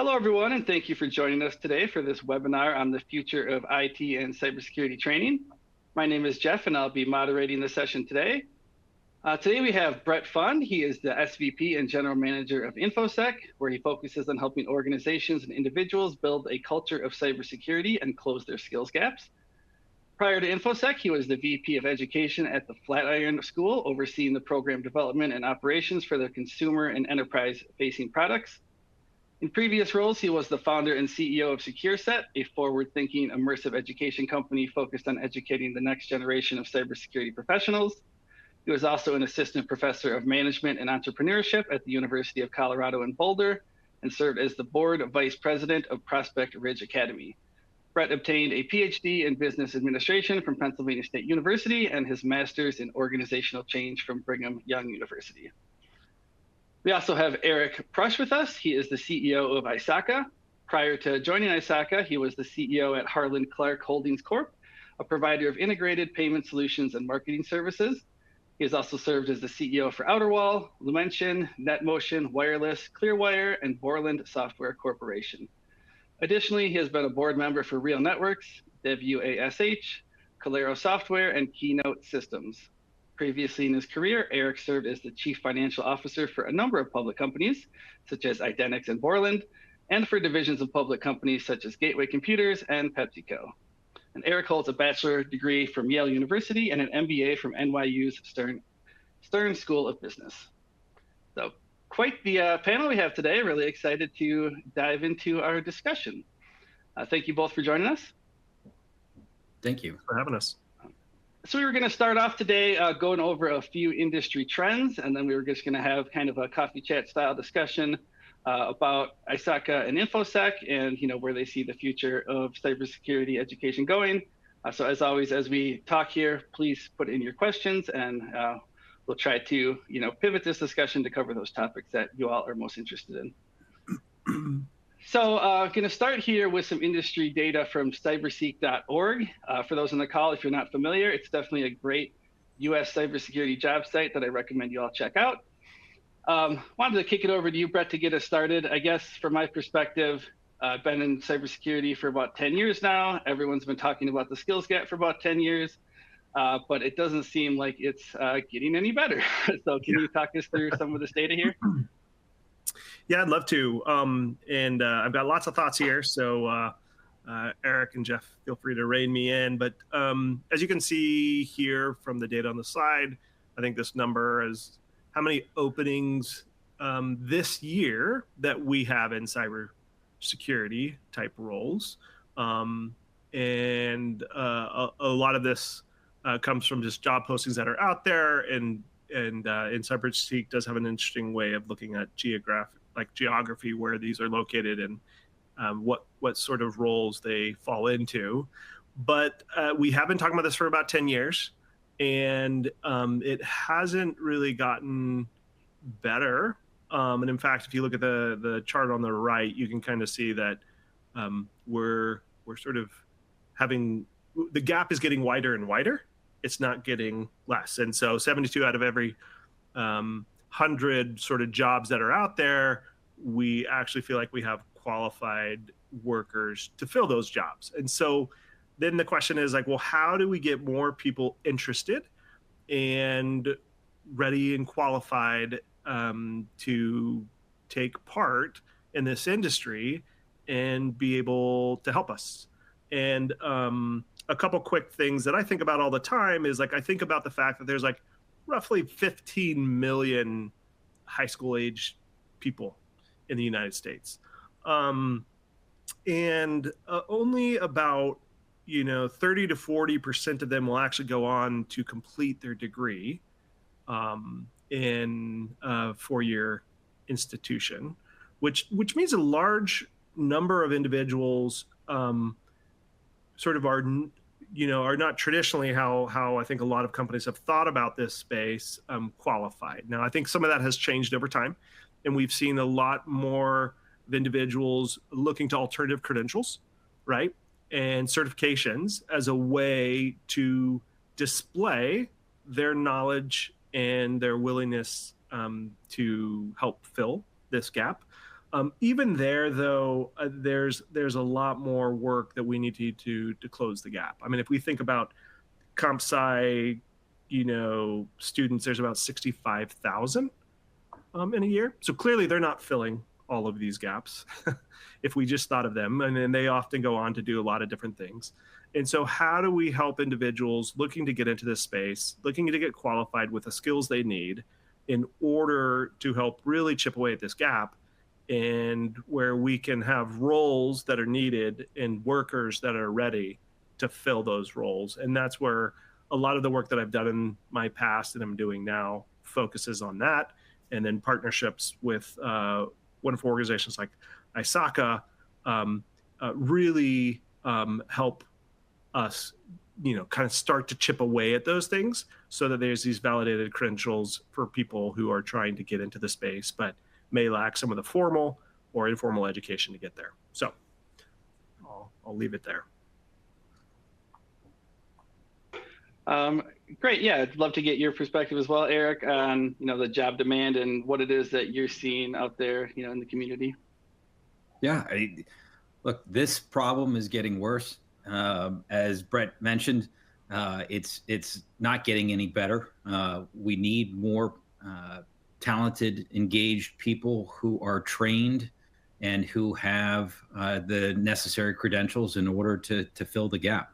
Hello, everyone, and thank you for joining us today for this webinar on the future of IT and cybersecurity training. My name is Jeff, and I'll be moderating the session today. Today we have Bret. He is the SVP and General Manager of Infosec, where he focuses on helping organizations and individuals build a culture of cybersecurity and close their skills gaps. Prior to Infosec, he was the VP of Education at the Flatiron School, overseeing the program development and operations for their consumer and enterprise-facing products. In previous roles, he was the founder and CEO of SecureSet, a forward-thinking immersive education company focused on educating the next generation of cybersecurity professionals. He was also an assistant professor of management and entrepreneurship at the University of Colorado in Boulder and served as the board vice president of Prospect Ridge Academy. Bret obtained a PhD in business administration from Pennsylvania State University and his master's in organizational change from Brigham Young University. We also have Erik Prusch with us. He is the CEO of ISACA. Prior to joining ISACA, he was the CEO at Harlan Clark Holdings Corp., a provider of integrated payment solutions and marketing services. He has also served as the CEO for Outerwall, Lumention, NetMotion, Wireless, Clearwire, and Borland Software Corporation. Additionally, he has been a board member for Real Networks, WASH, Calero Software, and Keynote Systems. Previously in his career, Erik served as the chief financial officer for a number of public companies, such as Idenix and Borland, and for divisions of public companies such as Gateway Computers and PepsiCo. And Erik holds a bachelor degree from Yale University and an MBA from NYU's Stern School of Business. So quite the panel we have today. Really excited to dive into our discussion. Thank you both for joining us. Thank you for having us. So we were going to start off today going over a few industry trends, and then we were just going to have kind of a coffee chat style discussion about ISACA and Infosec and where they see the future of cybersecurity education going. So as always, as we talk here, please put in your questions, and we'll try to pivot this discussion to cover those topics that you all are most interested in. So I'm going to start here with some industry data from cyberseek.org. For those on the call, if you're not familiar, it's definitely a great US cybersecurity job site that I recommend you all check out. Wanted to kick it over to you, Bret, to get us started. I guess from my perspective, I've been in cybersecurity for about 10 years now. Everyone's been talking about the skills gap for about 10 years, but it doesn't seem like it's getting any better. So can you talk us through some of this data here? Yeah, I'd love to. And I've got lots of thoughts here. So Erik and Jeff, feel free to rein me in. But as you can see here from the data on the slide, I think this number is how many openings this year that we have in cybersecurity type roles. And a lot of this comes from just job postings that are out there. And CyberSeek does have an interesting way of looking at geography where these are located and what sort of roles they fall into. But we have been talking about this for about 10 years, and it hasn't really gotten better. And in fact, if you look at the chart on the right, you can kind of see that we're sort of having, the gap is getting wider and wider. It's not getting less. And so 72 out of every 100 sort of jobs that are out there, we actually feel like we have qualified workers to fill those jobs. And so then the question is like, well, how do we get more people interested and ready and qualified to take part in this industry and be able to help us? And a couple quick things that I think about all the time is like, I think about the fact that there's like roughly 15 million high school age people in the United States. And only about 30 to 40% of them will actually go on to complete their degree in a four-year institution, which means a large number of individuals sort of are not traditionally how I think a lot of companies have thought about this space qualified. Now, I think some of that has changed over time, and we've seen a lot more of individuals looking to alternative credentials, right, and certifications as a way to display their knowledge and their willingness to help fill this gap. Even there, though, there's a lot more work that we need to do to close the gap. I mean, if we think about comp sci, students, there's about 65,000 in a year. So clearly they're not filling all of these gaps if we just thought of them. And then they often go on to do a lot of different things. And so how do we help individuals looking to get into this space, looking to get qualified with the skills they need in order to help really chip away at this gap, and where we can have roles that are needed and workers that are ready to fill those roles. And that's where a lot of the work that I've done in my past and I'm doing now focuses on that. And then partnerships with wonderful organizations like ISACA really help us, kind of start to chip away at those things so that there's these validated credentials for people who are trying to get into the space, but may lack some of the formal or informal education to get there. So I'll leave it there. Great. Yeah, I'd love to get your perspective as well, Erik, on the job demand and what it is that you're seeing out there, in the community. Yeah, look, this problem is getting worse. As Bret mentioned, it's not getting any better. We need more talented, engaged people who are trained and who have the necessary credentials in order to fill the gap.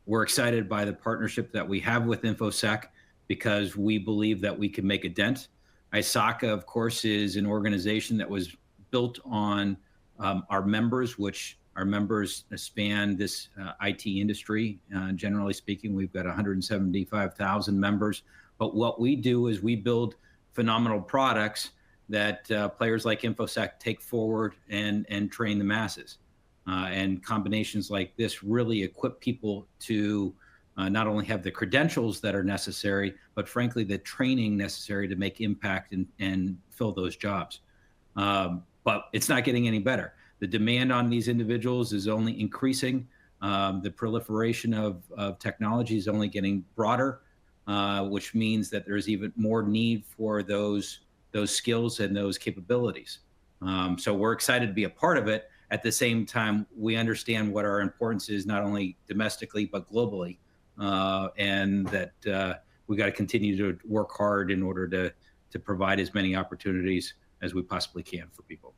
We're excited by the partnership that we have with Infosec because we believe that we can make a dent. ISACA, of course, is an organization that was built on our members, which our members span this IT industry. Generally speaking, we've got 175,000 members. But what we do is we build phenomenal products that players like Infosec take forward and train the masses. And combinations like this really equip people to not only have the credentials that are necessary, but frankly, the training necessary to make impact and fill those jobs. But it's not getting any better. The demand on these individuals is only increasing. The proliferation of technology is only getting broader, which means that there's even more need for those skills and those capabilities. So we're excited to be a part of it. At the same time, we understand what our importance is, not only domestically, but globally, and that we got to continue to work hard in order to provide as many opportunities as we possibly can for people.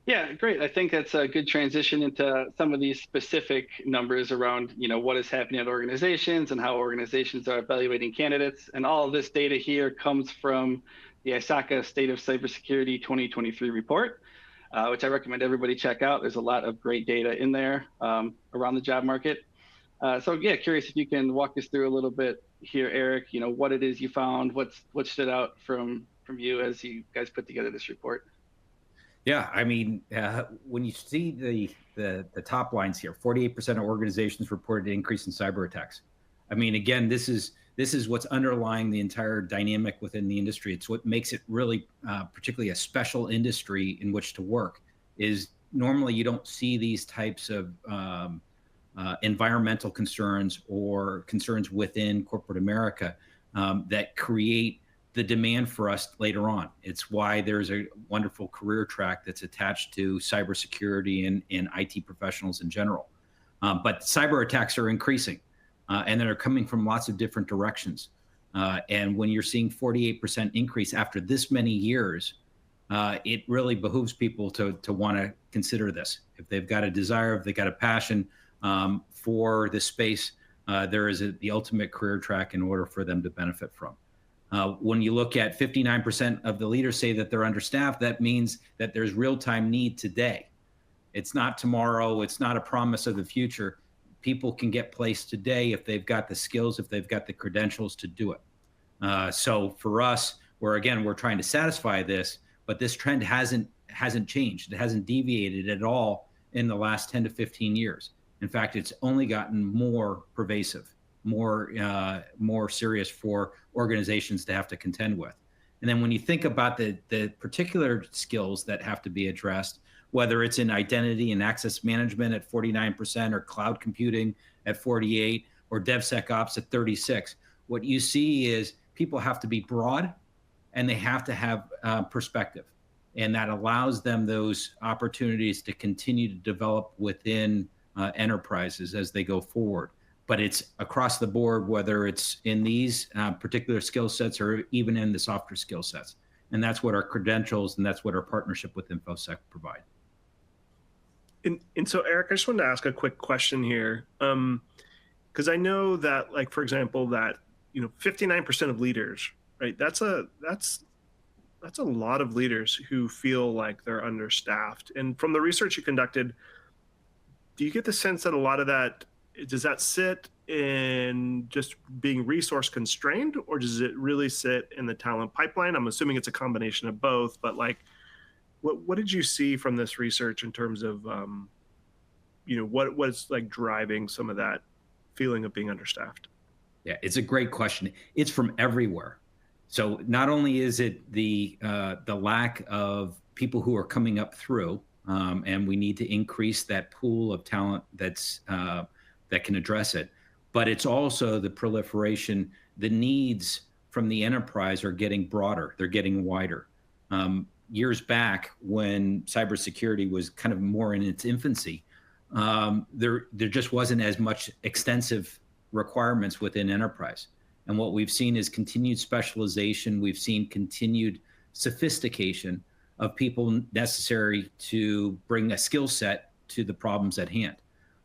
Yeah, great. I think that's a good transition into some of these specific numbers around, what is happening at organizations and how organizations are evaluating candidates. And all of this data here comes from the ISACA State of Cybersecurity 2023 report, which I recommend everybody check out. There's a lot of great data in there around the job market. So yeah, curious if you can walk us through a little bit here, Erik, what it is you found, what stood out from you as you guys put together this report. Yeah, I mean, when you see the top lines here, 48% of organizations reported an increase in cyber attacks. I mean, again, this is what's underlying the entire dynamic within the industry. It's what makes it really, particularly a special industry in which to work. Is normally you don't see these types of environmental concerns or concerns within corporate America that create the demand for us later on. It's why there's a wonderful career track that's attached to cybersecurity and IT professionals in general. But cyber attacks are increasing and they're coming from lots of different directions. And when you're seeing 48% increase after this many years, it really behooves people to want to consider this. If they've got a desire, if they've got a passion for this space, there is the ultimate career track in order for them to benefit from. When you look at 59% of the leaders say that they're understaffed, that means that there's real-time need today. It's not tomorrow. It's not a promise of the future. People can get placed today if they've got the skills, if they've got the credentials to do it. So for us, we're trying to satisfy this, but this trend hasn't changed. It hasn't deviated at all in the last 10 to 15 years. In fact, it's only gotten more pervasive, more serious for organizations to have to contend with. And then when you think about the particular skills that have to be addressed, whether it's in identity and access management at 49%, or cloud computing at 48%, or DevSecOps at 36%, what you see is people have to be broad and they have to have perspective. and that allows them those opportunities to continue to develop within enterprises as they go forward. But it's across the board, whether it's in these particular skill sets or even in the softer skill sets. And that's what our credentials and that's what our partnership with InfoSec provide. And so, Erik, I just wanted to ask a quick question here. Because I know that, like, for example, that, 59% of leaders, right? That's a lot of leaders who feel like they're understaffed. And from the research you conducted, do you get the sense that a lot of that, does that sit in just being resource constrained, or does it really sit in the talent pipeline? I'm assuming it's a combination of both, but like, what did you see from this research in terms of, what was like driving some of that feeling of being understaffed? Yeah, it's a great question. It's from everywhere. So not only is it the lack of people who are coming up through, and we need to increase that pool of talent that can address it, but it's also the proliferation. The needs from the enterprise are getting broader. They're getting wider. Years back, when cybersecurity was kind of more in its infancy, there just wasn't as much extensive requirements within enterprise. And what we've seen is continued specialization. We've seen continued sophistication of people necessary to bring a skill set to the problems at hand.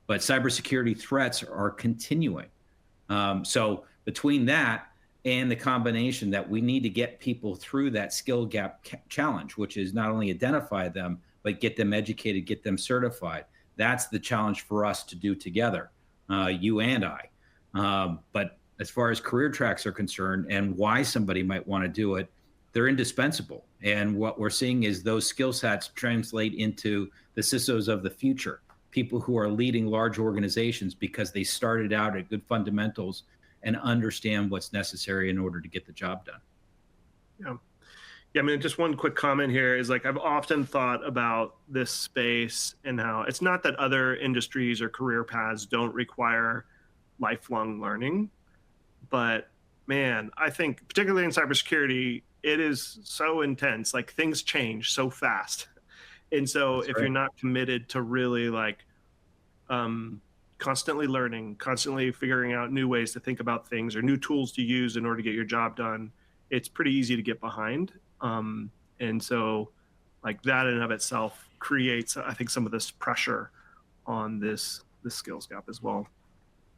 But cybersecurity threats are continuing. So between that and the combination that we need to get people through that skill gap challenge, which is not only identify them, but get them educated, get them certified. That's the challenge for us to do together, you and I. But as far as career tracks are concerned and why somebody might want to do it, they're indispensable. And what we're seeing is those skill sets translate into the CISOs of the future, people who are leading large organizations because they started out at good fundamentals and understand what's necessary in order to get the job done. Yeah, I mean, just one quick comment here is, like, I've often thought about this space and how it's not that other industries or career paths don't require lifelong learning, but man, I think particularly in cybersecurity, it is so intense. Like, things change so fast. And so if you're not committed to really constantly learning, constantly figuring out new ways to think about things or new tools to use in order to get your job done, it's pretty easy to get behind. And so like that in and of itself creates, I think, some of this pressure on this skills gap as well.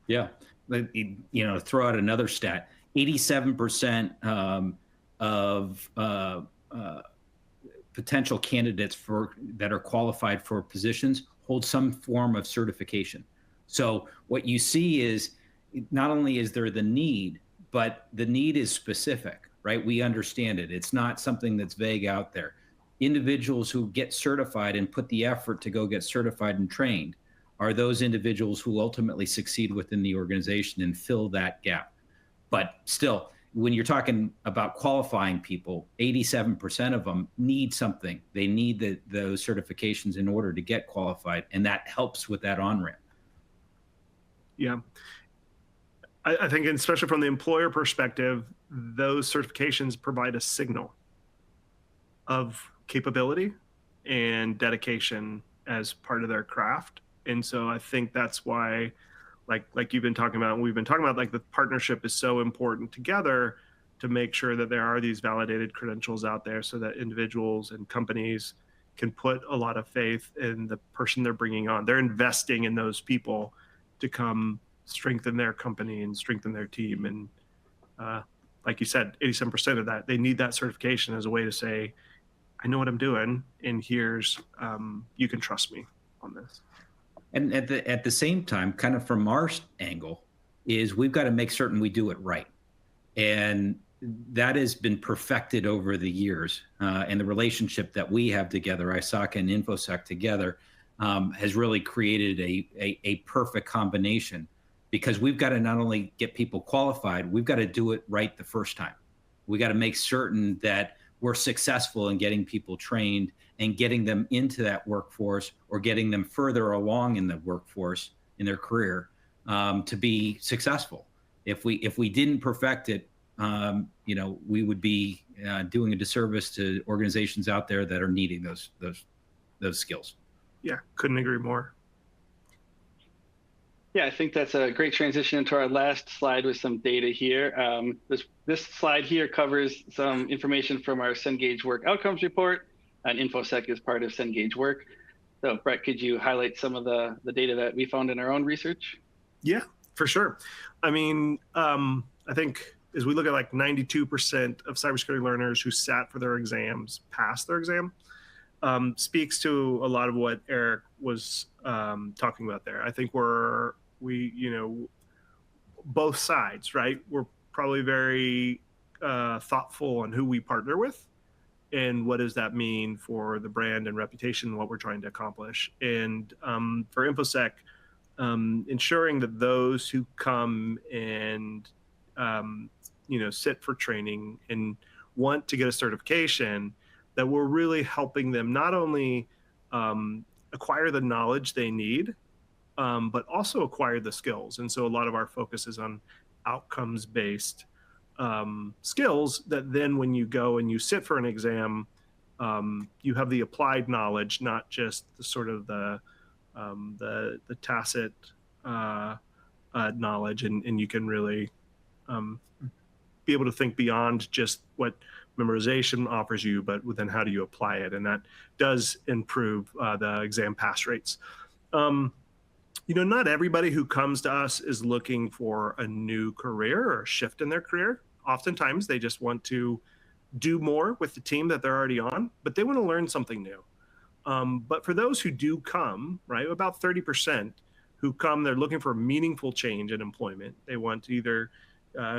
Yeah. Throw out another stat, 87% of potential candidates that are qualified for positions hold some form of certification. So what you see is not only is there the need, but the need is specific, right? We understand it. It's not something that's vague out there. Individuals who get certified and put the effort to go get certified and trained are those individuals who ultimately succeed within the organization and fill that gap. But still, when you're talking about qualifying people, 87% of them need something. They need those certifications in order to get qualified, and that helps with that on-ramp. Yeah. I think, especially from the employer perspective, those certifications provide a signal of capability and dedication as part of their craft. And so I think that's why, like you've been talking about, and we've been talking about, like, the partnership is so important together to make sure that there are these validated credentials out there so that individuals and companies can put a lot of faith in the person they're bringing on. They're investing in those people to come strengthen their company and strengthen their team. And like you said, 87% of that, they need that certification as a way to say, I know what I'm doing, and here's, you can trust me on this. And at the same time, kind of from our angle, is we've got to make certain we do it right. And that has been perfected over the years. And the relationship that we have together, ISACA and Infosec together, has really created a perfect combination, because we've got to not only get people qualified, we've got to do it right the first time. We got to make certain that we're successful in getting people trained and getting them into that workforce, or getting them further along in the workforce in their career, to be successful. If we didn't perfect it, we would be doing a disservice to organizations out there that are needing those skills. Yeah, couldn't agree more. Yeah, I think that's a great transition into our last slide with some data here. This slide here covers some information from our Cengage Work Outcomes Report, and Infosec is part of Cengage Work. So Bret, could you highlight some of the data that we found in our own research? Yeah, for sure. I mean, I think as we look at like 92% of cybersecurity learners who sat for their exams passed their exam, speaks to a lot of what Erik was talking about there. I think both sides, right? We're probably very thoughtful on who we partner with and what does that mean for the brand and reputation, what we're trying to accomplish. And for Infosec, ensuring that those who come and sit for training and want to get a certification, that we're really helping them not only acquire the knowledge they need, but also acquire the skills. And so a lot of our focus is on outcomes-based skills that then when you go and you sit for an exam, you have the applied knowledge, not just the sort of the tacit knowledge, and you can really be able to think beyond just what memorization offers you, but then how do you apply it? And that does improve the exam pass rates. Not everybody who comes to us is looking for a new career or a shift in their career. Oftentimes they just want to do more with the team that they're already on, but they want to learn something new. But for those who do come, right, about 30% who come, they're looking for meaningful change in employment. They want to either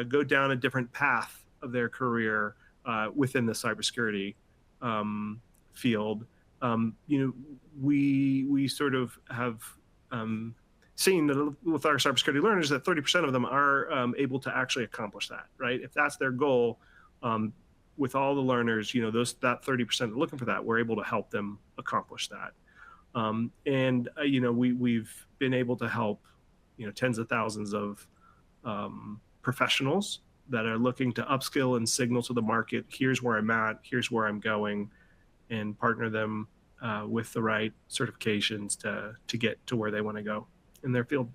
go down a different path of their career within the cybersecurity field. We sort of have seen that with our cybersecurity learners that 30% of them are able to actually accomplish that, right? If that's their goal, with all the learners, that 30% are looking for that, we're able to help them accomplish that. We've been able to help, tens of thousands of professionals that are looking to upskill and signal to the market, here's where I'm at, here's where I'm going, and partner them with the right certifications to get to where they want to go in their field.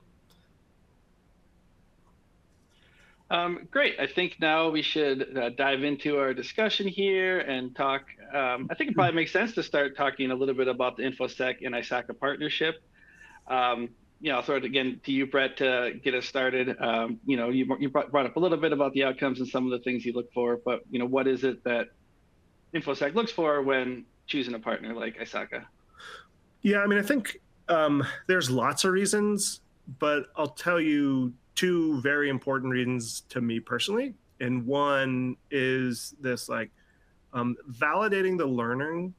Great. I think now we should dive into our discussion here and talk. I think it probably makes sense to start talking a little bit about the Infosec and ISACA partnership. I'll throw it again to you, Bret, to get us started. You brought up a little bit about the outcomes and some of the things you look for, but what is it that Infosec looks for when choosing a partner like ISACA? Yeah, I mean, I think there's lots of reasons, but I'll tell you two very important reasons to me personally. And one is this validating the learning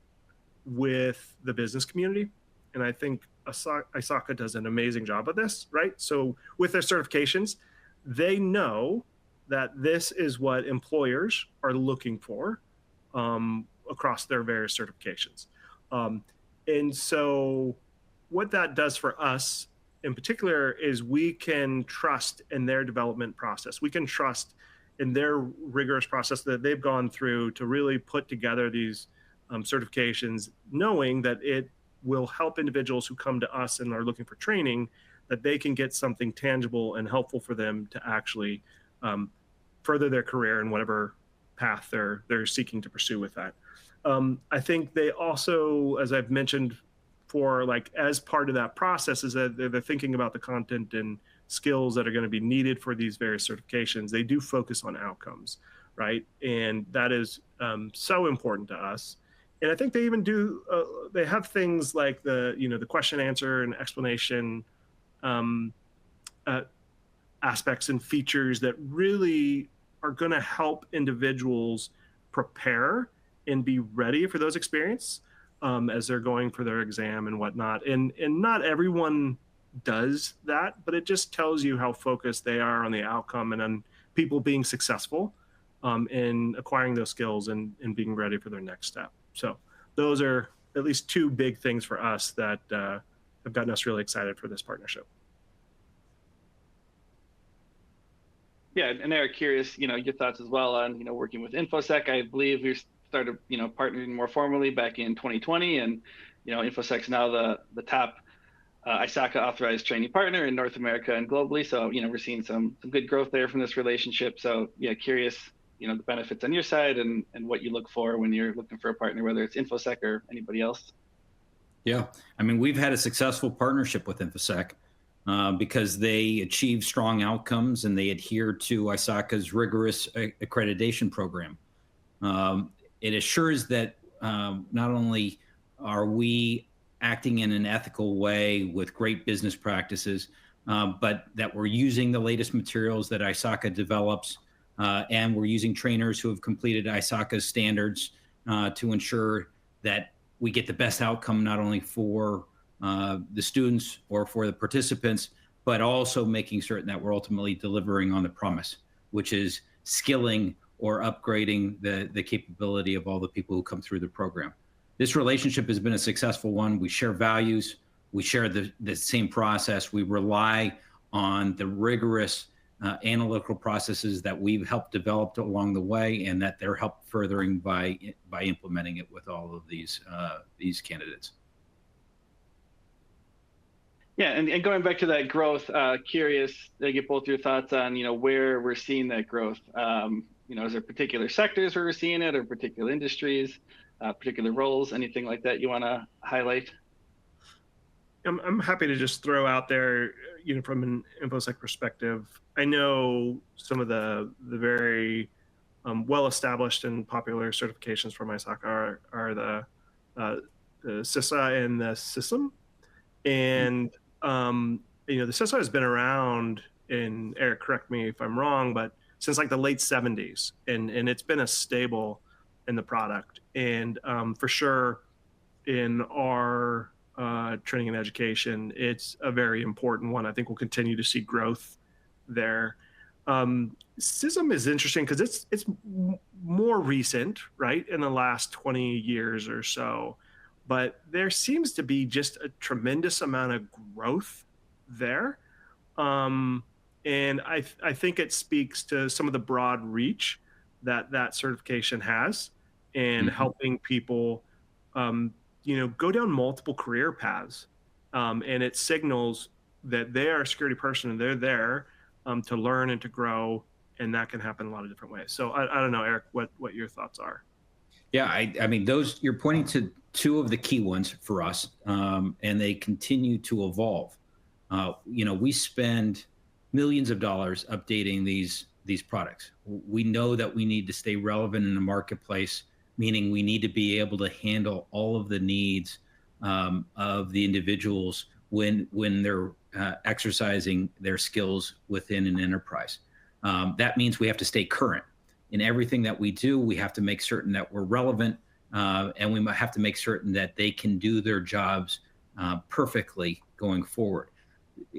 with the business community. And I think ISACA does an amazing job of this, right? So with their certifications, they know that this is what employers are looking for across their various certifications. And so what that does for us in particular is we can trust in their development process. We can trust in their rigorous process that they've gone through to really put together these certifications, knowing that it will help individuals who come to us and are looking for training, that they can get something tangible and helpful for them to actually further their career in whatever path they're seeking to pursue with that. I think they also, as I've mentioned, as part of that process, is that they're thinking about the content and skills that are going to be needed for these various certifications. They do focus on outcomes, right? And that is so important to us. And I think they even do, they have things like the question, answer, and explanation aspects and features that really are going to help individuals prepare and be ready for those experiences as they're going for their exam and whatnot. And not everyone does that, but it just tells you how focused they are on the outcome and on people being successful in acquiring those skills and being ready for their next step. So those are at least two big things for us that have gotten us really excited for this partnership. Yeah, and Erik, curious, your thoughts as well on, working with Infosec. I believe we started, partnering more formally back in 2020, and Infosec's now the top ISACA authorized training partner in North America and globally. So, we're seeing some good growth there from this relationship. So, yeah, curious, the benefits on your side and what you look for when you're looking for a partner, whether it's Infosec or anybody else. Yeah, I mean, we've had a successful partnership with Infosec because they achieve strong outcomes and they adhere to ISACA's rigorous accreditation program. It assures that not only are we acting in an ethical way with great business practices, but that we're using the latest materials that ISACA develops, and we're using trainers who have completed ISACA's standards to ensure that we get the best outcome, not only for the students or for the participants, but also making certain that we're ultimately delivering on the promise, which is skilling or upgrading the capability of all the people who come through the program. This relationship has been a successful one. We share values. We share the same process. We rely on the rigorous analytical processes that we've helped develop along the way, and that they're helped furthering by implementing it with all of these candidates. Yeah, and going back to that growth, curious to get both your thoughts on where we're seeing that growth. Is there particular sectors where we're seeing it, or particular industries, particular roles, anything like that you want to highlight? I'm happy to just throw out there, from an Infosec perspective. I know some of the very well-established and popular certifications from ISACA are the CISA and the CISM. And, the CISA has been around, and Erik, correct me if I'm wrong, but since like the late 70s, and it's been a staple in the product. And for sure, in our training and education, it's a very important one. I think we'll continue to see growth there. CISM is interesting because it's more recent, right, in the last 20 years or so. But there seems to be just a tremendous amount of growth there. And I think it speaks to some of the broad reach that certification has, and helping people, go down multiple career paths. And it signals that they are a security person and they're there to learn and to grow. And that can happen in a lot of different ways. So I don't know, Erik, what your thoughts are. Yeah, I mean, those, you're pointing to two of the key ones for us, and they continue to evolve. We spend millions of dollars updating these products. We know that we need to stay relevant in the marketplace, meaning we need to be able to handle all of the needs of the individuals when they're exercising their skills within an enterprise. That means we have to stay current. In everything that we do, we have to make certain that we're relevant, and we might have to make certain that they can do their jobs perfectly going forward.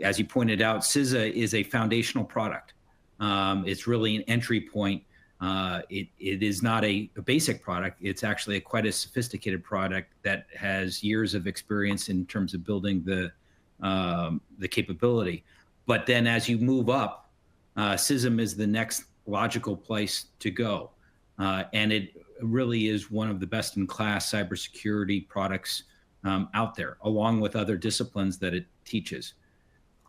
As you pointed out, CISA is a foundational product. It's really an entry point. It is not a basic product. It's actually quite a sophisticated product that has years of experience in terms of building the capability. But then as you move up, CISM is the next logical place to go. And it really is one of the best in class cybersecurity products out there, along with other disciplines that it teaches.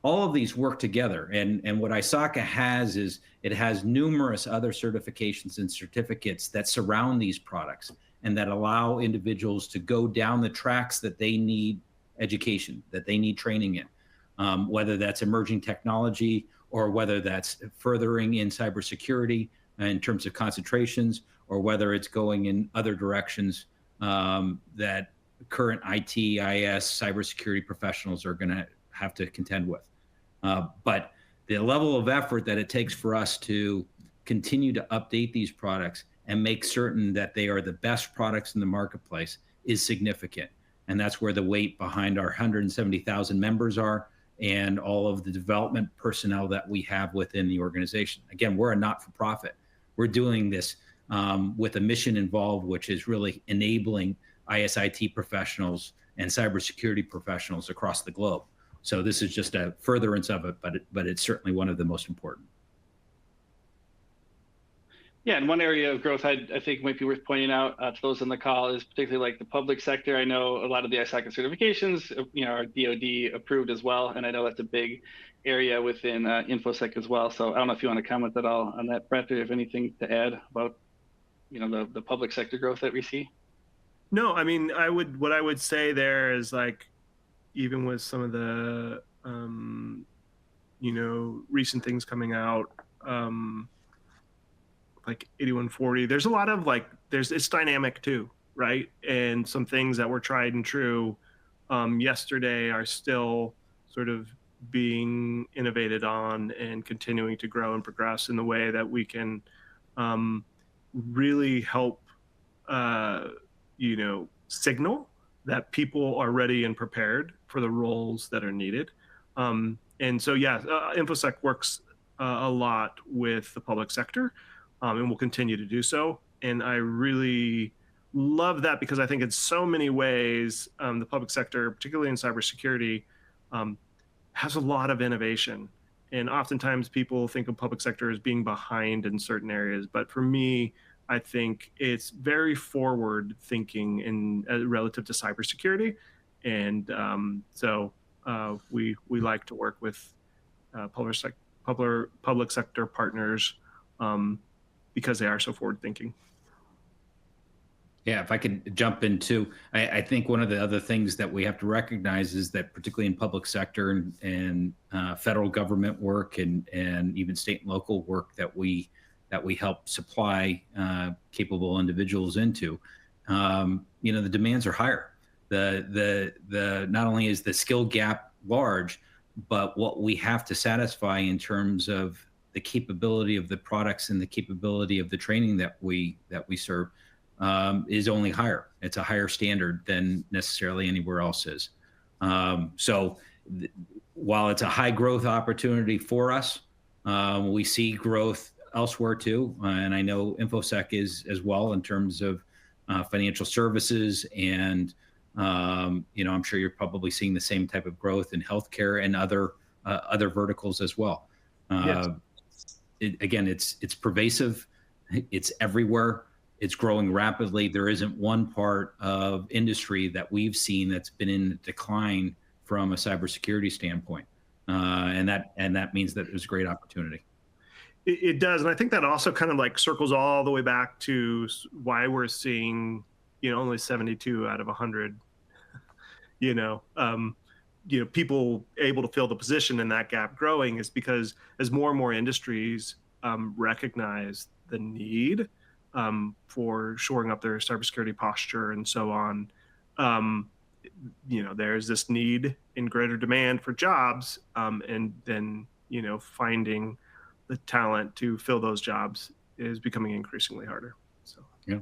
All of these work together. And what ISACA has is it has numerous other certifications and certificates that surround these products and that allow individuals to go down the tracks that they need education, that they need training in, whether that's emerging technology or whether that's furthering in cybersecurity in terms of concentrations, or whether it's going in other directions that current IT, IS, cybersecurity professionals are going to have to contend with. But the level of effort that it takes for us to continue to update these products and make certain that they are the best products in the marketplace is significant. And that's where the weight behind our 170,000 members are, and all of the development personnel that we have within the organization. Again, we're a not-for-profit. We're doing this with a mission involved, which is really enabling ISIT professionals and cybersecurity professionals across the globe. So this is just a furtherance of it, but it's certainly one of the most important. Yeah, and one area of growth I think might be worth pointing out to those on the call is particularly like the public sector. I know a lot of the ISACA certifications, are DoD approved as well, and I know that's a big area within InfoSec as well. So I don't know if you want to comment at all on that, Bret, or if anything to add about the public sector growth that we see. No, I mean, what I would say there is like, even with some of the recent things coming out, like 8140, there's a lot of it's dynamic too, right? And some things that were tried and true yesterday are still sort of being innovated on and continuing to grow and progress in the way that we can really help signal that people are ready and prepared for the roles that are needed. And so, yeah, InfoSec works a lot with the public sector, and will continue to do so. And I really love that, because I think in so many ways, the public sector, particularly in cybersecurity, has a lot of innovation. And oftentimes people think of public sector as being behind in certain areas. But for me, I think it's very forward thinking in relative to cybersecurity. And so we like to work with public sector partners because they are so forward thinking. Yeah, if I could jump in too, I think one of the other things that we have to recognize is that particularly in public sector and federal government work and even state and local work that we help supply capable individuals into, the demands are higher. The not only is the skill gap large, but what we have to satisfy in terms of the capability of the products and the capability of the training that we serve is only higher. It's a higher standard than necessarily anywhere else is. So while it's a high growth opportunity for us, we see growth elsewhere too. And I know InfoSec is as well in terms of financial services. And, I'm sure you're probably seeing the same type of growth in healthcare and other verticals as well. Yes. It's pervasive. It's everywhere. It's growing rapidly. There isn't one part of industry that we've seen that's been in decline from a cybersecurity standpoint. And that means that there's a great opportunity. It does. And I think that also kind of like circles all the way back to why we're seeing, only 72 out of 100, people able to fill the position and that gap growing is because as more and more industries recognize the need for shoring up their cybersecurity posture and so on, there's this need and greater demand for jobs, and then, finding the talent to fill those jobs is becoming increasingly harder. So, yeah.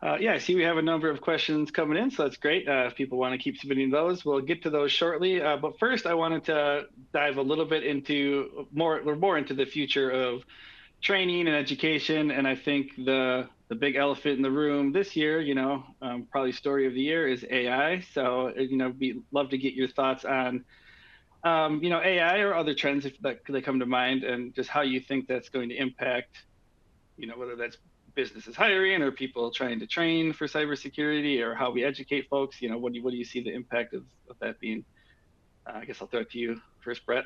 I see we have a number of questions coming in, so that's great. If people want to keep submitting those, we'll get to those shortly. But first, I wanted to dive a little bit into more into the future of training and education. And I think the big elephant in the room this year, probably story of the year is AI. So, love to get your thoughts on, AI or other trends that come to mind, and just how you think that's going to impact, whether that's businesses hiring or people trying to train for cybersecurity, or how we educate folks. What do you see the impact of that being? I guess I'll throw it to you first, Bret.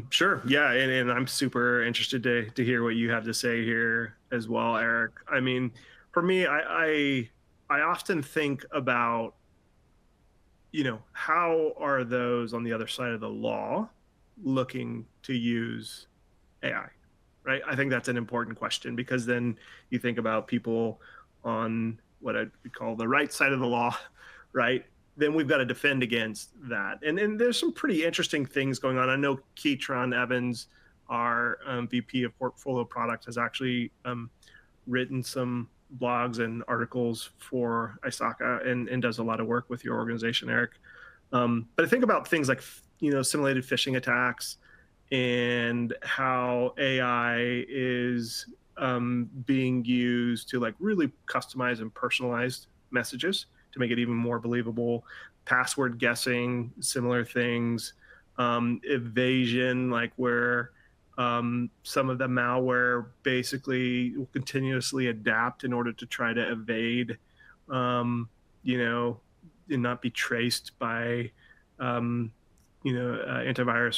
Sure. Yeah. And I'm super interested to hear what you have to say here as well, Erik. I mean, for me, I often think about, how are those on the other side of the law looking to use AI, right? I think that's an important question, because then you think about people on what I'd call the right side of the law, right? Then we've got to defend against that. And there's some pretty interesting things going on. I know Keytron Evans, our VP of Portfolio Products, has actually written some blogs and articles for ISACA and does a lot of work with your organization, Erik. But I think about things like, simulated phishing attacks and how AI is being used to really customize and personalize messages to make it even more believable, password guessing, similar things, evasion, like where Some of the malware basically will continuously adapt in order to try to evade, you know, and not be traced by, antivirus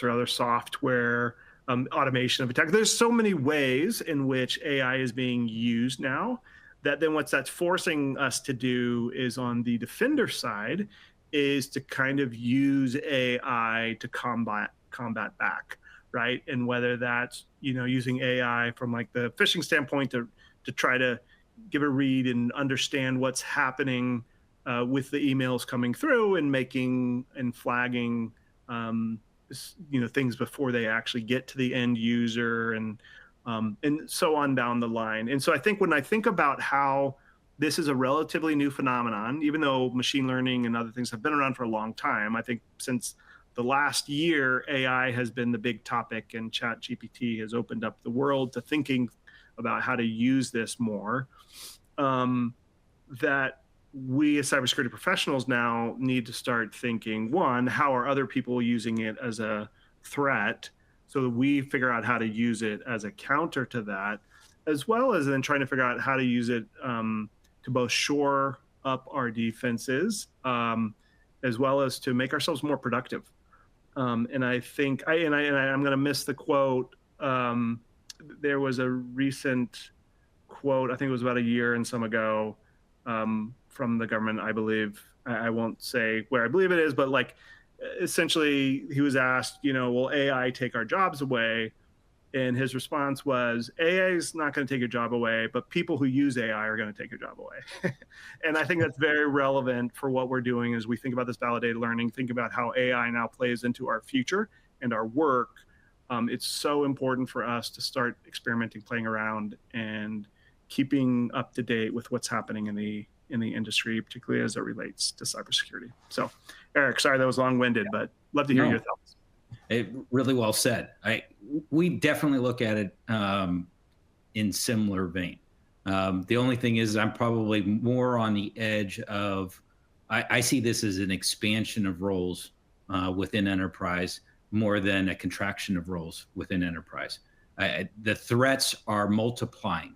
or other software, automation of attack. There's so many ways in which AI is being used now that then what that's forcing us to do is on the defender side is to kind of use AI to combat back, right? And whether that's, using AI from like the phishing standpoint to try to give a read and understand what's happening with the emails coming through and making and flagging things before they actually get to the end user and so on down the line. And so I think when I think about how this is a relatively new phenomenon, even though machine learning and other things have been around for a long time, I think since the last year, AI has been the big topic, and ChatGPT has opened up the world to thinking about how to use this more. That we as cybersecurity professionals now need to start thinking, one, how are other people using it as a threat, so that we figure out how to use it as a counter to that, as well as then trying to figure out how to use it to both shore up our defenses, as well as to make ourselves more productive. And I think, I'm going to miss the quote. There was a recent quote, I think it was about a year and some ago, from the government, I believe. I won't say where I believe it is, but like essentially he was asked, will AI take our jobs away? And his response was, AI is not going to take your job away, but people who use AI are going to take your job away. And I think that's very relevant for what we're doing as we think about this validated learning, think about how AI now plays into our future and our work. It's so important for us to start experimenting, playing around, and keeping up to date with what's happening in the industry, particularly as it relates to cybersecurity. So, Erik, sorry that was long-winded, but love to hear your thoughts. Really well said. We definitely look at it in similar vein. The only thing is I'm probably more on the edge of, I see this as an expansion of roles within enterprise more than a contraction of roles within enterprise. The threats are multiplying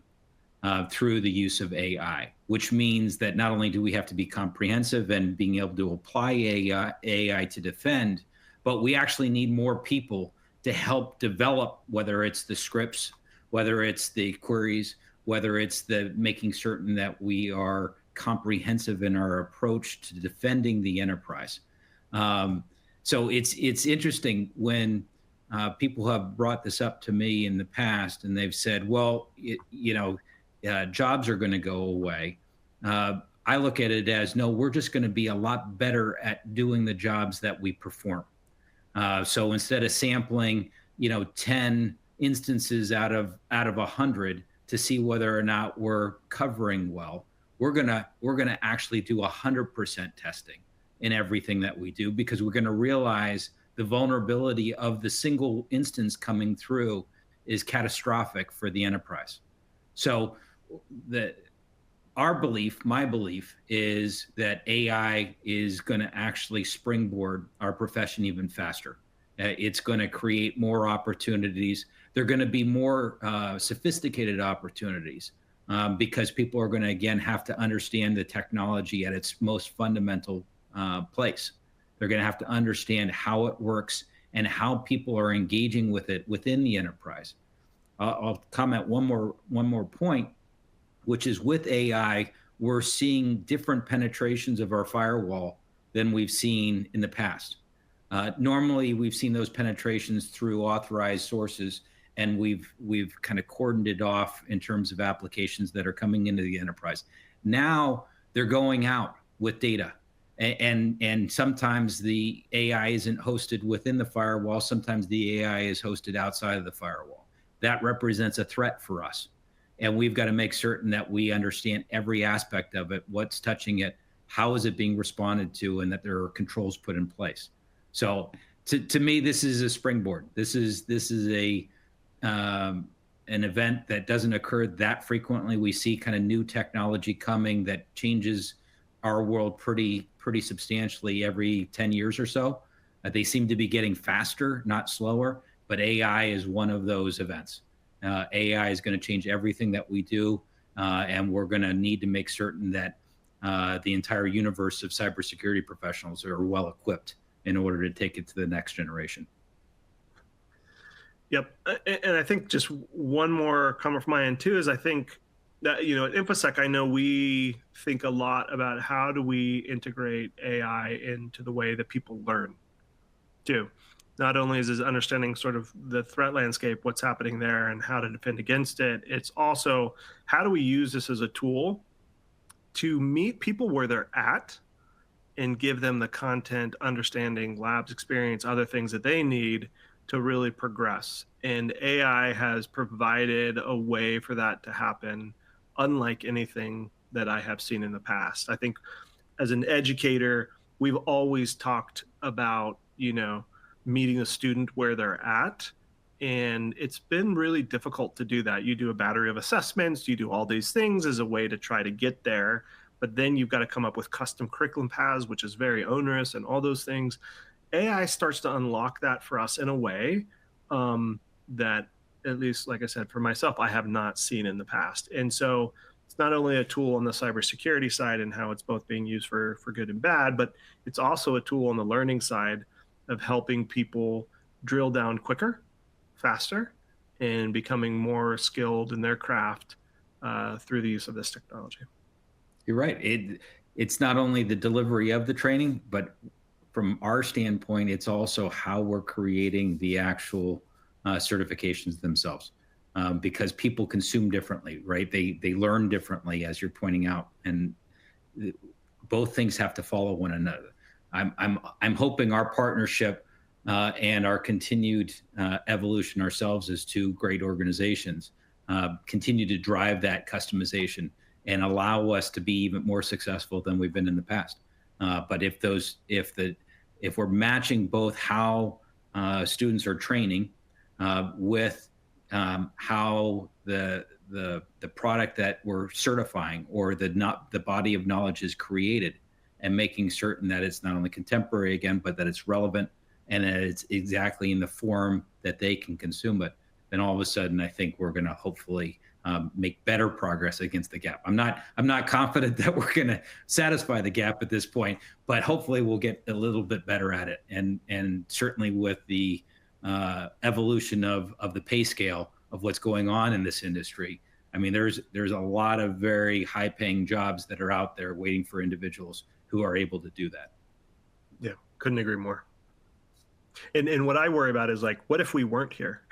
through the use of AI, which means that not only do we have to be comprehensive and being able to apply AI to defend, but we actually need more people to help develop, whether it's the scripts, whether it's the queries, whether it's the making certain that we are comprehensive in our approach to defending the enterprise. So it's interesting when people have brought this up to me in the past, and they've said, well, jobs are going to go away. I look at it as, no, we're just going to be a lot better at doing the jobs that we perform. So instead of sampling, 10 instances out of 100 to see whether or not we're covering well, we're gonna actually do 100% testing in everything that we do, because we're going to realize the vulnerability of the single instance coming through is catastrophic for the enterprise. So my belief is that AI is going to actually springboard our profession even faster. It's going to create more opportunities. They're going to be more sophisticated opportunities because people are going to, again, have to understand the technology at its most fundamental place. They're going to have to understand how it works and how people are engaging with it within the enterprise. I'll comment one more point, which is with AI, we're seeing different penetrations of our firewall than we've seen in the past. Normally, we've seen those penetrations through authorized sources, and we've kind of cordoned it off in terms of applications that are coming into the enterprise. Now they're going out with data, and sometimes the AI isn't hosted within the firewall. Sometimes the AI is hosted outside of the firewall. That represents a threat for us. And we've got to make certain that we understand every aspect of it, what's touching it, how is it being responded to, and that there are controls put in place. So to me, this is a springboard. This is an event that doesn't occur that frequently. We see kind of new technology coming that changes our world pretty substantially every 10 years or so. They seem to be getting faster, not slower, but AI is one of those events. AI is going to change everything that we do, and we're going to need to make certain that the entire universe of cybersecurity professionals are well equipped in order to take it to the next generation. Yep. And I think just one more comment from my end too is I think that, at InfoSec, I know we think a lot about how do we integrate AI into the way that people learn too. Not only is it understanding sort of the threat landscape, what's happening there and how to defend against it, it's also how do we use this as a tool to meet people where they're at and give them the content, understanding, labs experience, other things that they need to really progress. And AI has provided a way for that to happen, unlike anything that I have seen in the past. I think as an educator, we've always talked about, meeting a student where they're at. And it's been really difficult to do that. You do a battery of assessments, you do all these things as a way to try to get there. But then you've got to come up with custom curriculum paths, which is very onerous and all those things. AI starts to unlock that for us in a way that, at least, like I said, for myself, I have not seen in the past. And so it's not only a tool on the cybersecurity side and how it's both being used for good and bad, but it's also a tool on the learning side of helping people drill down quicker, faster, and becoming more skilled in their craft through the use of this technology. You're right. It's not only the delivery of the training, but from our standpoint, it's also how we're creating the actual certifications themselves, because people consume differently, right? They learn differently, as you're pointing out, and both things have to follow one another. I'm hoping our partnership and our continued evolution ourselves as two great organizations continue to drive that customization and allow us to be even more successful than we've been in the past. But if we're matching both how students are training with how the product that we're certifying or the body of knowledge is created, and making certain that it's not only contemporary again, but that it's relevant and that it's exactly in the form that they can consume it, then all of a sudden I think we're going to hopefully make better progress against the gap. I'm not confident that we're going to satisfy the gap at this point, but hopefully we'll get a little bit better at it. And certainly with the evolution of the pay scale of what's going on in this industry, I mean, there's a lot of very high paying jobs that are out there waiting for individuals who are able to do that. Yeah, couldn't agree more. And what I worry about is, like, what if we weren't here?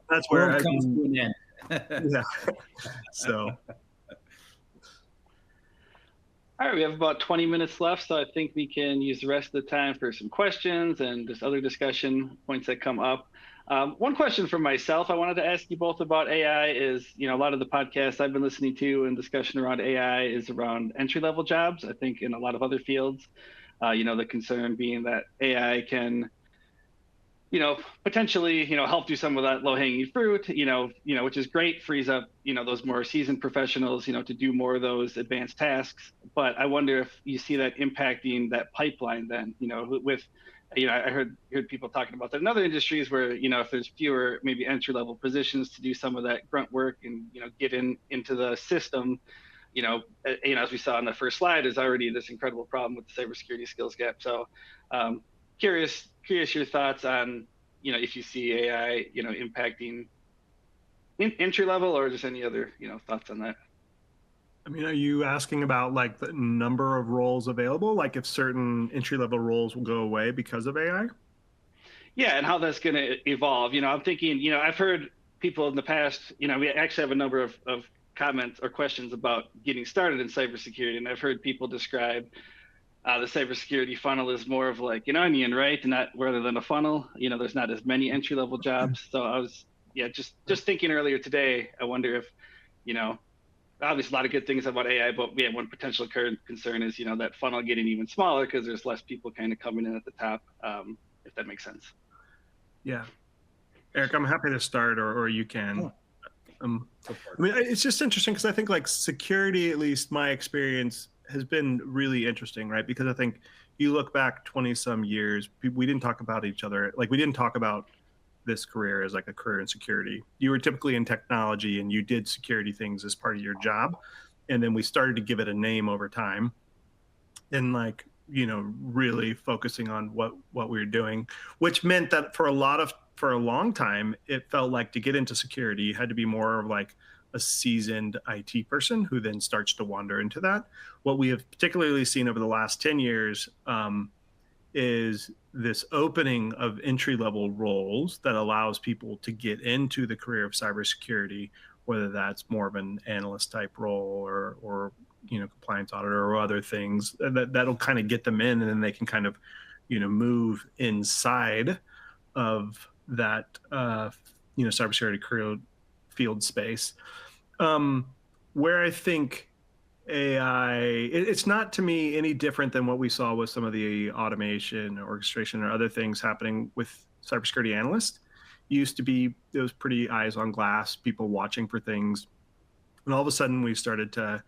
That's where it comes to an end. Yeah. So. All right, we have about 20 minutes left, so I think we can use the rest of the time for some questions and just other discussion points that come up. One question for myself I wanted to ask you both about AI is, a lot of the podcasts I've been listening to and discussion around AI is around entry-level jobs. I think in a lot of other fields, the concern being that AI can, potentially, help do some of that low-hanging fruit, which is great, frees up, those more seasoned professionals, to do more of those advanced tasks. But I wonder if you see that impacting that pipeline then, with, I heard people talking about that in other industries where, if there's fewer maybe entry-level positions to do some of that grunt work and, get into the system, as we saw on the first slide, is already this incredible problem with the cybersecurity skills gap. So curious your thoughts on, if you see AI, impacting entry level, or just any other, thoughts on that. I mean, are you asking about like the number of roles available? Like if certain entry-level roles will go away because of AI? Yeah, and how that's going to evolve. I'm thinking, I've heard people in the past, we actually have a number of comments or questions about getting started in cybersecurity. And I've heard people describe the cybersecurity funnel is more of like an onion, right? And not rather than a funnel, there's not as many entry-level jobs. So I was, just thinking earlier today, I wonder if, obviously a lot of good things about AI, but one potential current concern is, that funnel getting even smaller because there's less people kind of coming in at the top, if that makes sense. Yeah. Erik, I'm happy to start, or you can. I mean, it's just interesting because I think like security, at least my experience, has been really interesting, right? Because I think you look back 20 some years, we didn't talk about each other. Like we didn't talk about this career as like a career in security. You were typically in technology and you did security things as part of your job. And then we started to give it a name over time and like, you know, really focusing on what we were doing, which meant that for a long time, it felt like to get into security, you had to be more of like a seasoned IT person who then starts to wander into that. What we have particularly seen over the last 10 years is this opening of entry-level roles that allows people to get into the career of cybersecurity, whether that's more of an analyst type role or you know, compliance auditor or other things that'll kind of get them in, and then they can kind of, you know, move inside of that, you know, cybersecurity career field space. Where I think AI, it's not to me any different than what we saw with some of the automation, orchestration, or other things happening with cybersecurity analysts. It used to be those pretty eyes on glass, people watching for things. And all of a sudden we started to,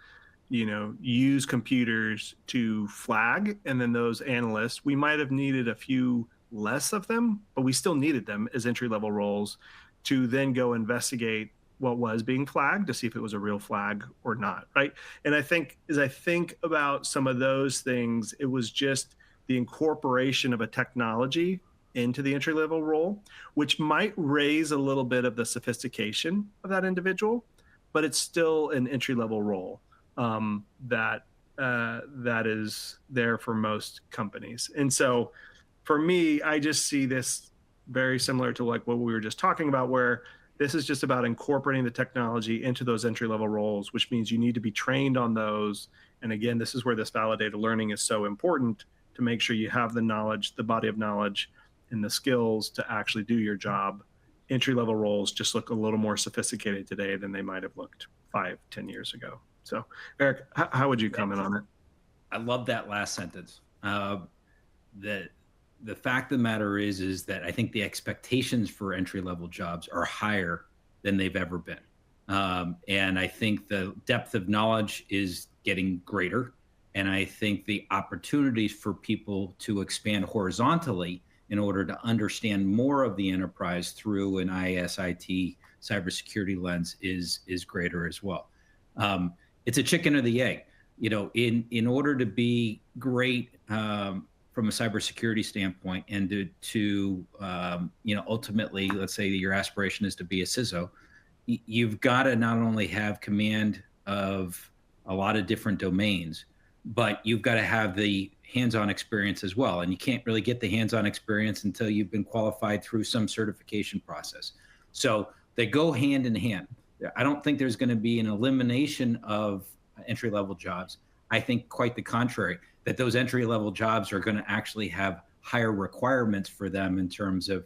you know, use computers to flag. And then those analysts, we might have needed a few less of them, but we still needed them as entry-level roles to then go investigate what was being flagged to see if it was a real flag or not, right? And I think as I think about some of those things, it was just the incorporation of a technology into the entry-level role, which might raise a little bit of the sophistication of that individual, but it's still an entry-level role that is there for most companies. And so for me, I just see this very similar to like what we were just talking about, where this is just about incorporating the technology into those entry-level roles, which means you need to be trained on those. And again, this is where this validated learning is so important, to make sure you have the knowledge, the body of knowledge, and the skills to actually do your job. Entry-level roles just look a little more sophisticated today than they might have looked 5-10 years ago. So, Erik, how would you comment on it? I love that last sentence. The fact of the matter is that I think the expectations for entry-level jobs are higher than they've ever been. And I think the depth of knowledge is getting greater. And I think the opportunities for people to expand horizontally in order to understand more of the enterprise through an ISIT cybersecurity lens is greater as well. It's a chicken or the egg. You know, in order to be great from a cybersecurity standpoint, and to you know, ultimately, let's say that your aspiration is to be a CISO, you've got to not only have command of a lot of different domains, but you've got to have the hands-on experience as well. And you can't really get the hands-on experience until you've been qualified through some certification process. So they go hand in hand. I don't think there's going to be an elimination of entry-level jobs. I think quite the contrary, that those entry-level jobs are going to actually have higher requirements for them in terms of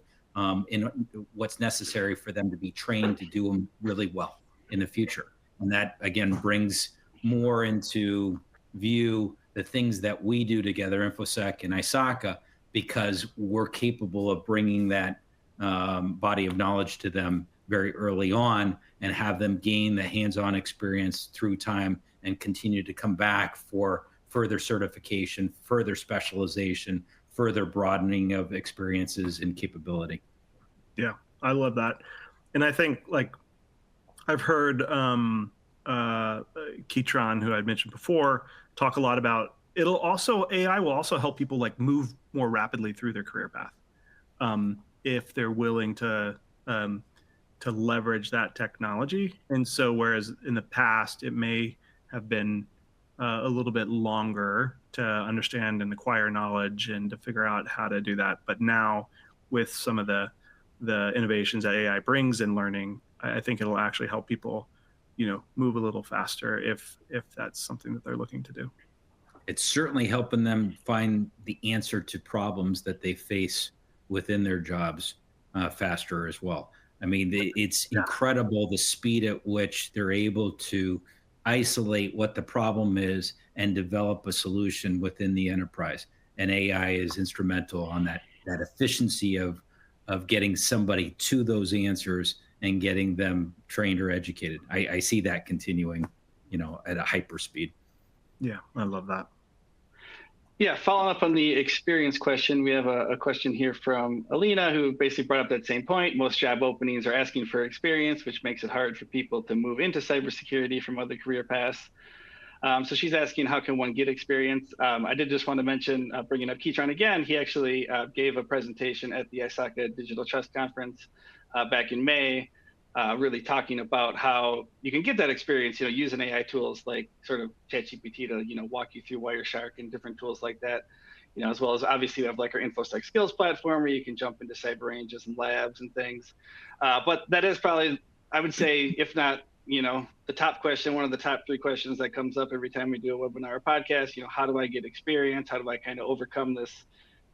in what's necessary for them to be trained to do them really well in the future. And that, again, brings more into view the things that we do together, Infosec and ISACA, because we're capable of bringing that body of knowledge to them very early on and have them gain the hands-on experience through time and continue to come back for further certification, further specialization, further broadening of experiences and capability. Yeah, I love that. And I think, like, I've heard Keytron, who I'd mentioned before, talk a lot about AI will also help people like move more rapidly through their career path if they're willing to leverage that technology. And so whereas in the past it may have been a little bit longer to understand and acquire knowledge and to figure out how to do that, but now with some of the innovations that AI brings in learning, I think it'll actually help people, you know, move a little faster if that's something that they're looking to do. It's certainly helping them find the answer to problems that they face within their jobs faster as well. I mean, it's incredible the speed at which they're able to isolate what the problem is and develop a solution within the enterprise. And AI is instrumental on that efficiency of getting somebody to those answers and getting them trained or educated. I see that continuing, you know, at a hyper speed. Yeah, I love that. Yeah, following up on the experience question, we have a question here from Alina, who basically brought up that same point. Most job openings are asking for experience, which makes it hard for people to move into cybersecurity from other career paths. So she's asking, how can one get experience? I did just want to mention, bringing up Keytron again, he actually gave a presentation at the ISACA Digital Trust Conference back in May, really talking about how you can get that experience, using AI tools like sort of ChatGPT to, walk you through Wireshark and different tools like that, as well as obviously we have like our InfoSec skills platform where you can jump into cyber ranges and labs and things. But that is probably, I would say, if not, the top question, one of the top 3 questions that comes up every time we do a webinar or podcast, how do I get experience? How do I kind of overcome this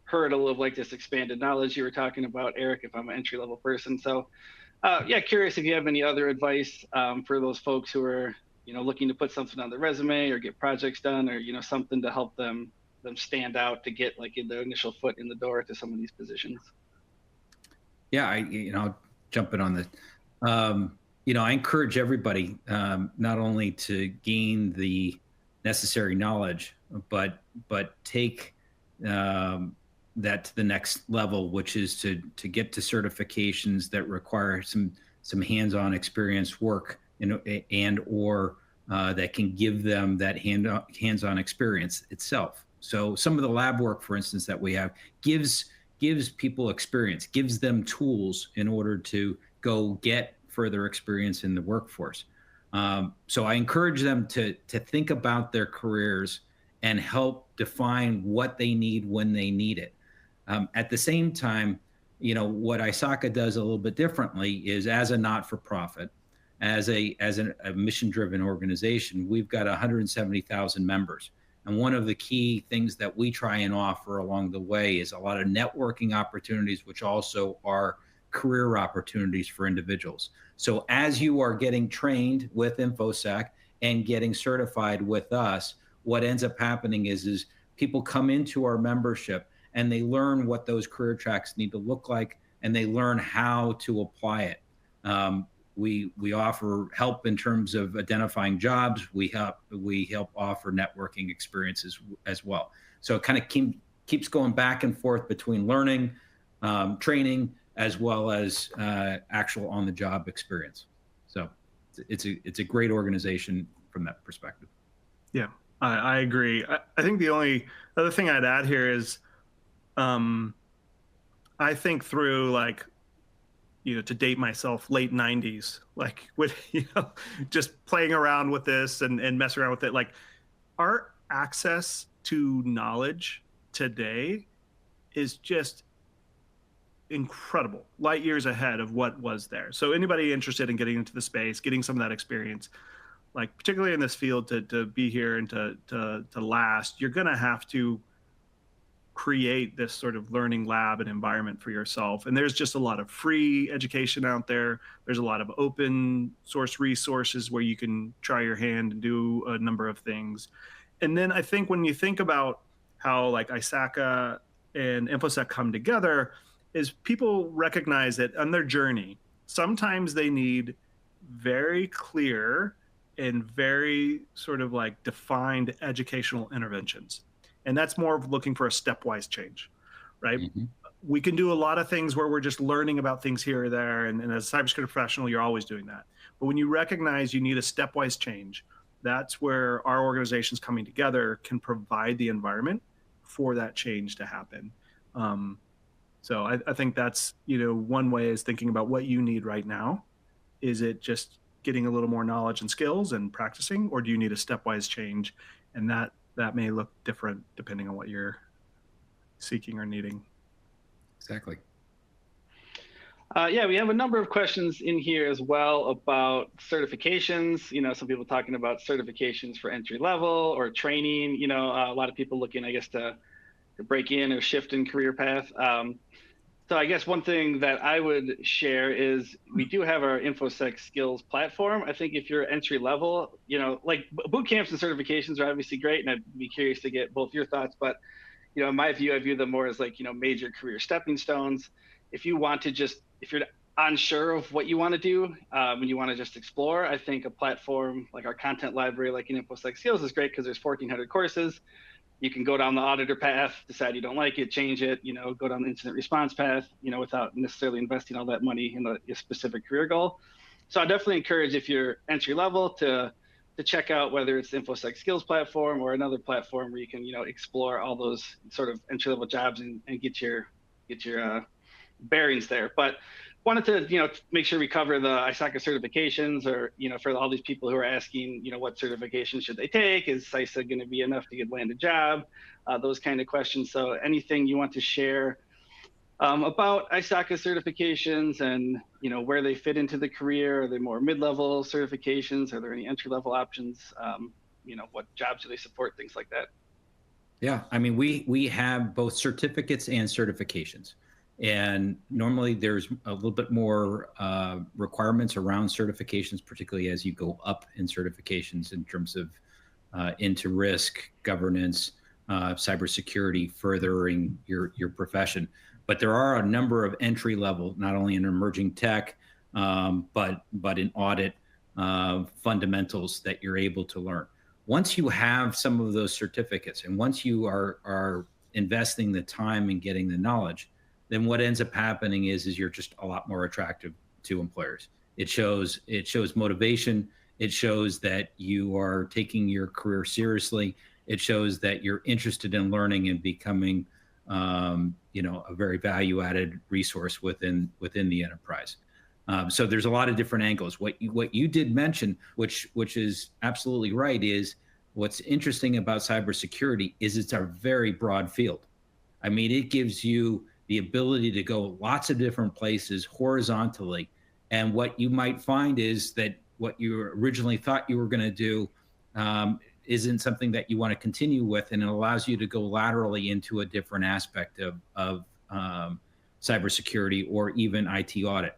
hurdle of like this expanded knowledge you were talking about, Erik, if I'm an entry level person? So yeah, curious if you have any other advice for those folks who are, looking to put something on their resume or get projects done, or, something to help them stand out to get like in their initial foot in the door to some of these positions. Yeah, I'll jump in on this. I encourage everybody not only to gain the necessary knowledge, but take that to the next level, which is to get to certifications that require some hands-on experience work or that can give them that hands-on experience itself. So some of the lab work, for instance, that we have gives people experience, gives them tools in order to go get further experience in the workforce. So I encourage them to think about their careers and help define what they need when they need it. At the same time, what ISACA does a little bit differently is, as a not-for-profit, as a mission-driven organization, we've got 170,000 members. And one of the key things that we try and offer along the way is a lot of networking opportunities, which also are career opportunities for individuals. So as you are getting trained with InfoSec and getting certified with us, what ends up happening is people come into our membership and they learn what those career tracks need to look like, and they learn how to apply it. We offer help in terms of identifying jobs. We help offer networking experiences as well. So it kind of keeps going back and forth between learning, training, as well as actual on-the-job experience. So it's a great organization from that perspective. Yeah, I agree. I think the only other thing I'd add here is, I think through, like, to date myself, late 90s, like with, just playing around with this and messing around with it, like our access to knowledge today is just incredible, light years ahead of what was there. So anybody interested in getting into the space, getting some of that experience, like particularly in this field, to be here and to last, you're going to have to create this sort of learning lab and environment for yourself. And there's just a lot of free education out there. There's a lot of open source resources where you can try your hand and do a number of things. And then I think when you think about how like ISACA and InfoSec come together, is people recognize that on their journey, sometimes they need very clear and very sort of like defined educational interventions. And that's more of looking for a stepwise change, right? Mm-hmm. We can do a lot of things where we're just learning about things here or there. And as a cybersecurity professional, you're always doing that. But when you recognize you need a stepwise change, that's where our organizations coming together can provide the environment for that change to happen. So I think that's, one way is thinking about what you need right now. Is it just getting a little more knowledge and skills and practicing, or do you need a stepwise change? And that may look different depending on what you're seeking or needing. Exactly. Yeah, we have a number of questions in here as well about certifications. Some people talking about certifications for entry level or training. A lot of people looking, I guess, to break in or shift in career path. So I guess one thing that I would share is we do have our InfoSec skills platform. I think if you're entry level, like boot camps and certifications are obviously great, and I'd be curious to get both your thoughts. But in my view, I view them more as like major career stepping stones. If you're unsure of what you want to do and you want to just explore, I think a platform like our content library, like an InfoSec skills, is great because there's 1,400 courses. You can go down the auditor path, decide you don't like it, change it, go down the incident response path, without necessarily investing all that money in a specific career goal. So I definitely encourage, if you're entry level, to check out whether it's the InfoSec skills platform or another platform where you can, explore all those sort of entry level jobs and get your bearings there. But wanted to, make sure we cover the ISACA certifications, or, for all these people who are asking, what certification should they take? Is CISA going to be enough to land a job? Those kind of questions. So anything you want to share about ISACA certifications and, where they fit into the career? Are they more mid-level certifications? Are there any entry-level options? What jobs do they support? Things like that. Yeah, I mean, we have both certificates and certifications. And normally there's a little bit more requirements around certifications, particularly as you go up in certifications in terms of into risk, governance, cybersecurity, furthering your profession. But there are a number of entry level, not only in emerging tech, but in audit fundamentals that you're able to learn. Once you have some of those certificates, and once you are investing the time and getting the knowledge, then what ends up happening is you're just a lot more attractive to employers. It shows motivation. It shows that you are taking your career seriously. It shows that you're interested in learning and becoming, a very value-added resource within the enterprise. So there's a lot of different angles. What you did mention, which is absolutely right, is what's interesting about cybersecurity is it's a very broad field. I mean, it gives you the ability to go lots of different places horizontally. And what you might find is that what you originally thought you were going to do isn't something that you want to continue with, and it allows you to go laterally into a different aspect of cybersecurity or even IT audit.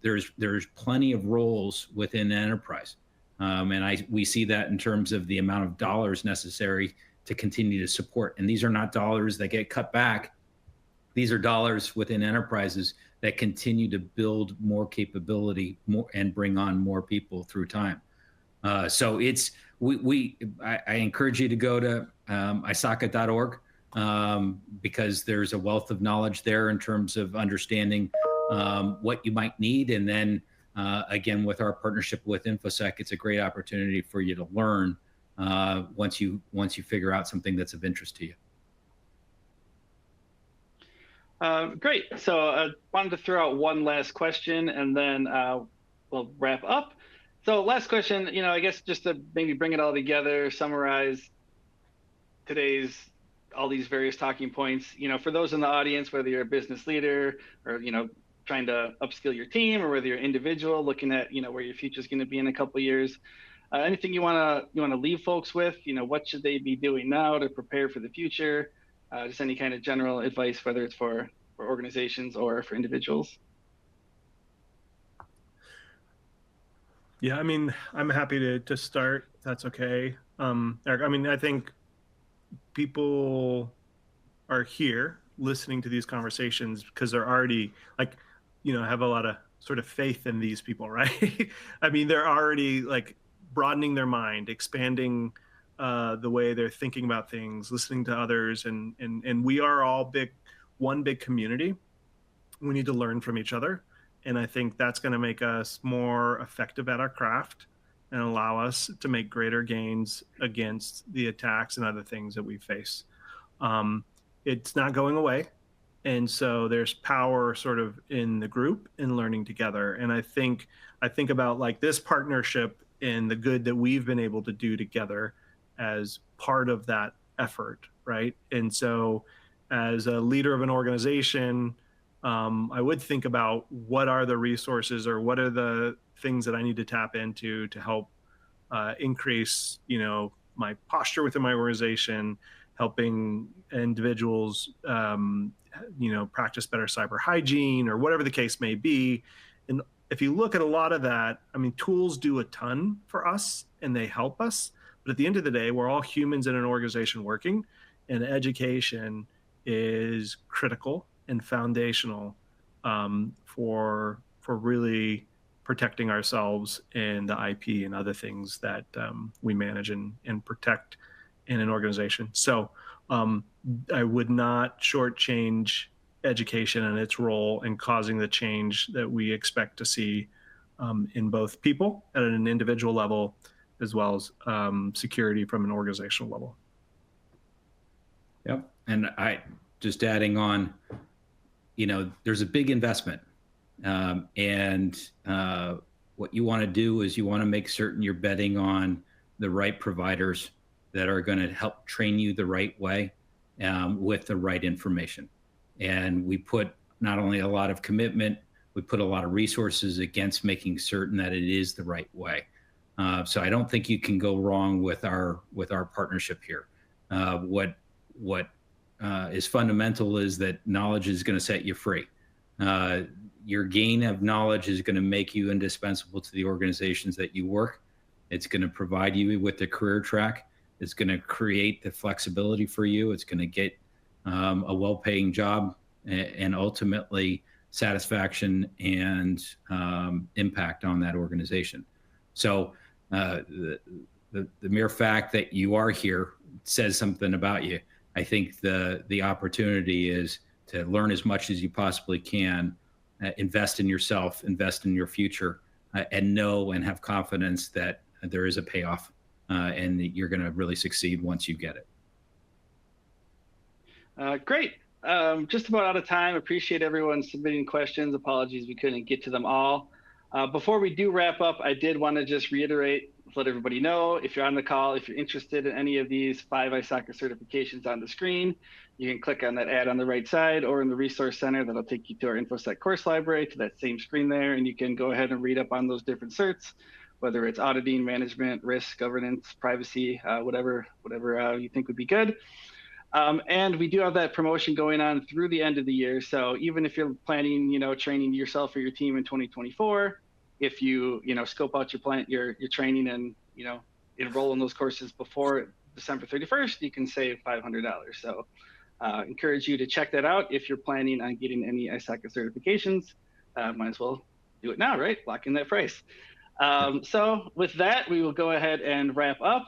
There's plenty of roles within an enterprise, and we see that in terms of the amount of dollars necessary to continue to support. And these are not dollars that get cut back. These are dollars within enterprises that continue to build more capability and bring on more people through time. So I encourage you to go to ISACA.org because there's a wealth of knowledge there in terms of understanding what you might need. And then again, with our partnership with InfoSec, it's a great opportunity for you to learn once you figure out something that's of interest to you. Great. So I wanted to throw out one last question, and then we'll wrap up. So last question, I guess just to maybe bring it all together, summarize all these various talking points, for those in the audience, whether you're a business leader or, trying to upskill your team, or whether you're an individual looking at, where your future is going to be in a couple of years, anything you want to leave folks with, what should they be doing now to prepare for the future? Just any kind of general advice, whether it's for organizations or for individuals. Yeah, I mean, I'm happy to start, if that's okay. Erik, I mean, I think people are here listening to these conversations because they're already have a lot of sort of faith in these people, right? I mean, they're already broadening their mind, expanding the way they're thinking about things, listening to others, and we are all one big community. We need to learn from each other, and I think that's going to make us more effective at our craft and allow us to make greater gains against the attacks and other things that we face. It's not going away, and so there's power sort of in the group and learning together. And I think about this partnership and the good that we've been able to do together as part of that effort, right? And so as a leader of an organization, I would think about what are the resources or what are the things that I need to tap into to help increase, my posture within my organization, helping individuals, practice better cyber hygiene or whatever the case may be. And if you look at a lot of that, I mean, tools do a ton for us and they help us. But at the end of the day, we're all humans in an organization working, and education is critical and foundational for really protecting ourselves and the IP and other things that we manage and protect in an organization. So I would not shortchange education and its role in causing the change that we expect to see in both people at an individual level, as well as security from an organizational level. Yep. And just adding on, there's a big investment. And what you want to do is you want to make certain you're betting on the right providers that are going to help train you the right way with the right information. And we put not only a lot of commitment, we put a lot of resources against making certain that it is the right way. So I don't think you can go wrong with our partnership here. What is fundamental is that knowledge is going to set you free. Your gain of knowledge is going to make you indispensable to the organizations that you work. It's going to provide you with the career track. It's going to create the flexibility for you. It's going to get a well-paying job and ultimately satisfaction and impact on that organization. So the mere fact that you are here says something about you. I think the opportunity is to learn as much as you possibly can, invest in yourself, invest in your future, and know and have confidence that there is a payoff and that you're going to really succeed once you get it. Great. Just about out of time. Appreciate everyone submitting questions. Apologies we couldn't get to them all. Before we do wrap up, I did want to just reiterate, let everybody know, if you're on the call, if you're interested in any of these 5 ISACA certifications on the screen, you can click on that ad on the right side or in the resource center. That'll take you to our InfoSec course library, to that same screen there, and you can go ahead and read up on those different certs, whether it's auditing, management, risk, governance, privacy, whatever you think would be good. And we do have that promotion going on through the end of the year. So even if you're planning, training yourself or your team in 2024, if you, scope out your training and, enroll in those courses before December 31st, you can save $500. So encourage you to check that out. If you're planning on getting any ISACA certifications, might as well do it now, right? Lock in that price. So with that, we will go ahead and wrap up.